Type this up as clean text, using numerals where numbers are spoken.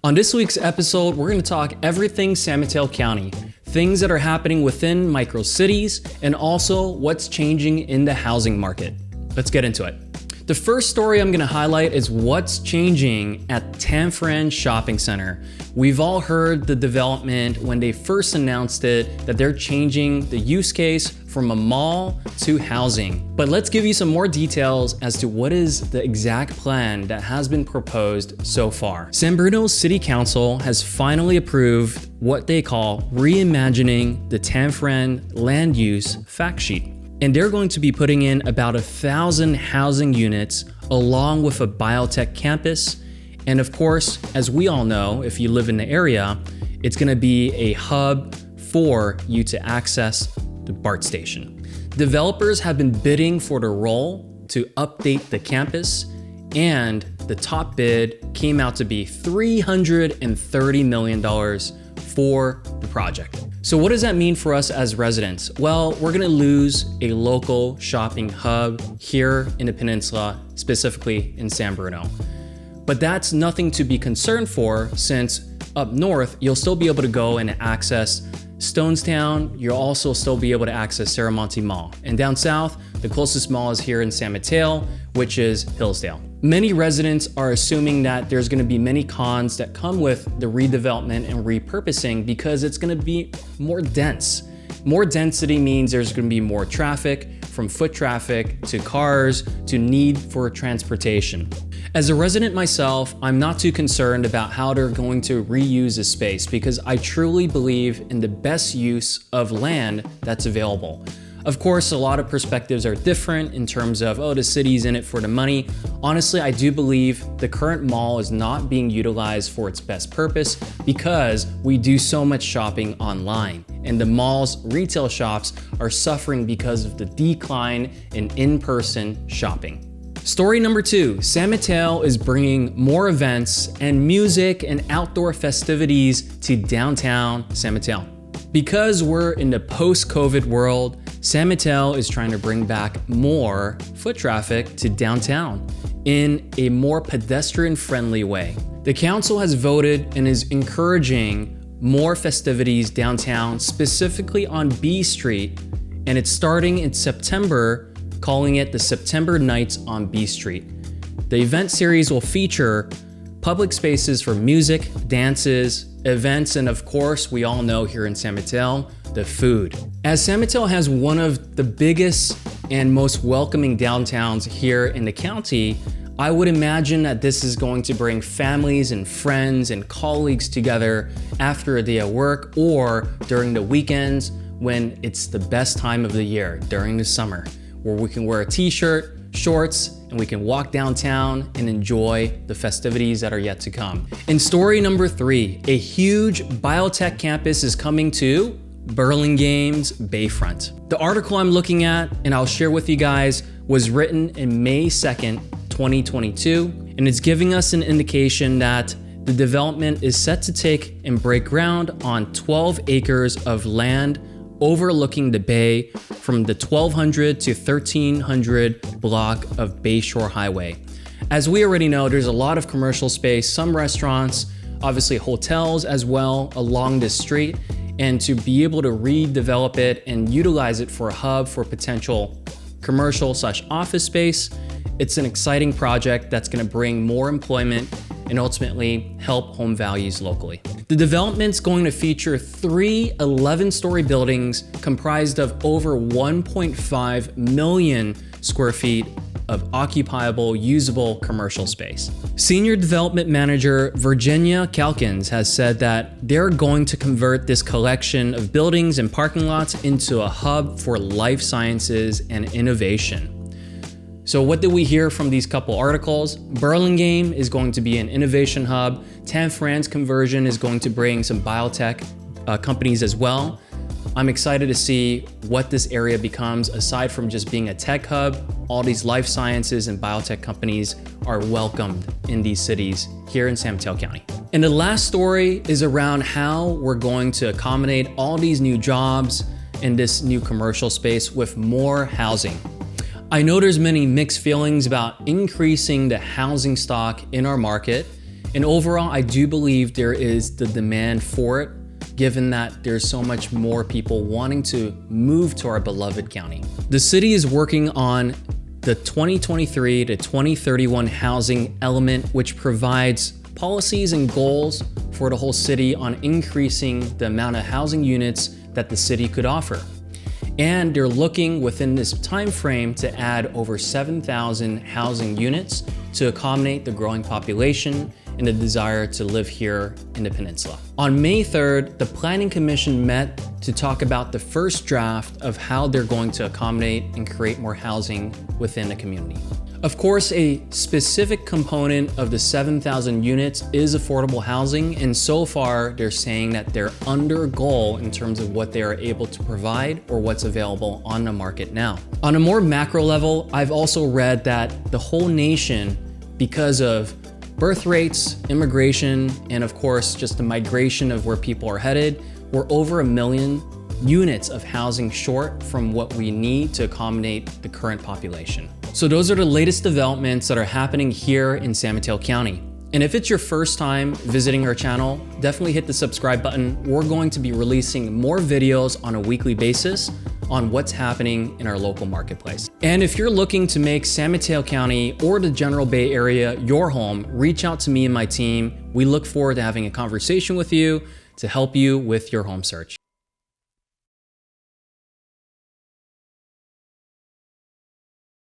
On this week's episode, we're going to talk everything San Mateo County, things that are happening within micro cities, and also what's changing in the housing market. Let's get into it. The first story I'm going to highlight is what's changing at Tanforan Shopping Center. We've all heard the development when they first announced it, that they're changing the use case from a mall to housing. But let's give you some more details as to what is the exact plan that has been proposed so far. San Bruno's City Council has finally approved what they call reimagining the Tanforan land use fact sheet. And they're going to be putting in about 1,000 housing units along with a Biotech Campus. And of course, as we all know, if you live in the area, it's going to be a hub for you to access the BART station. Developers have been bidding for the role to update the campus, and the top bid came out to be $330 million for the project. So what does that mean for us as residents? Well, we're gonna lose a local shopping hub here in the peninsula, specifically in San Bruno. But that's nothing to be concerned for, since up north, you'll still be able to go and access Stonestown. You'll also still be able to access Serramonte Mall. And down south, the closest mall is here in San Mateo, which is Hillsdale. Many residents are assuming that there's going to be many cons that come with the redevelopment and repurposing because it's going to be more dense. More density means there's going to be more traffic, from foot traffic to cars to need for transportation. As a resident myself, I'm not too concerned about how they're going to reuse this space because I truly believe in the best use of land that's available. Of course, a lot of perspectives are different in terms of, the city's in it for the money. Honestly, I do believe the current mall is not being utilized for its best purpose because we do so much shopping online, and the mall's retail shops are suffering because of the decline in in-person shopping. Story number 2, San Mateo is bringing more events and music and outdoor festivities to downtown San Mateo. Because we're in the post-COVID world, San Mateo is trying to bring back more foot traffic to downtown in a more pedestrian-friendly way. The council has voted and is encouraging more festivities downtown, specifically on B Street, and it's starting in September, calling it the September Nights on B Street. The event series will feature public spaces for music, dances, events, and of course, we all know here in San Mateo, the food. As San Mateo has one of the biggest and most welcoming downtowns here in the county, I would imagine that this is going to bring families and friends and colleagues together after a day at work or during the weekends when it's the best time of the year, during the summer, where we can wear a t-shirt, shorts, and we can walk downtown and enjoy the festivities that are yet to come. In story number 3, a huge biotech campus is coming to Burlingame's Bayfront. The article I'm looking at, and I'll share with you guys, was written in May 2nd, 2022, and it's giving us an indication that the development is set to take and break ground on 12 acres of land overlooking the bay from the 1200 to 1300 block of Bayshore Highway. As we already know, there's a lot of commercial space, some restaurants, obviously hotels as well along this street, and to be able to redevelop it and utilize it for a hub for potential commercial/office space, it's an exciting project that's going to bring more employment and ultimately help home values locally. The development's going to feature 3 11-story buildings comprised of over 1.5 million square feet of occupiable, usable commercial space. Senior Development Manager Virginia Calkins has said that they're going to convert this collection of buildings and parking lots into a hub for life sciences and innovation. So what did we hear from these couple articles? Burlingame is going to be an innovation hub. Tanforan's conversion is going to bring some biotech companies as well. I'm excited to see what this area becomes. Aside from just being a tech hub, all these life sciences and biotech companies are welcomed in these cities here in San Mateo County. And the last story is around how we're going to accommodate all these new jobs in this new commercial space with more housing. I know there's many mixed feelings about increasing the housing stock in our market, And overall, I do believe there is the demand for it, given that there's so much more people wanting to move to our beloved county. The city is working on the 2023 to 2031 housing element, which provides policies and goals for the whole city on increasing the amount of housing units that the city could offer. And they're looking within this time frame to add over 7,000 housing units to accommodate the growing population and the desire to live here in the peninsula. On May 3rd, the Planning Commission met to talk about the first draft of how they're going to accommodate and create more housing within the community. Of course, a specific component of the 7,000 units is affordable housing, and so far they're saying that they're under goal in terms of what they are able to provide or what's available on the market now. On a more macro level, I've also read that the whole nation, because of birth rates, immigration, and of course just the migration of where people are headed, we're over 1 million units of housing short from what we need to accommodate the current population. So those are the latest developments that are happening here in San Mateo County. And if it's your first time visiting our channel, definitely hit the subscribe button. We're going to be releasing more videos on a weekly basis on what's happening in our local marketplace. And if you're looking to make San Mateo County or the General Bay Area your home, reach out to me and my team. We look forward to having a conversation with you to help you with your home search.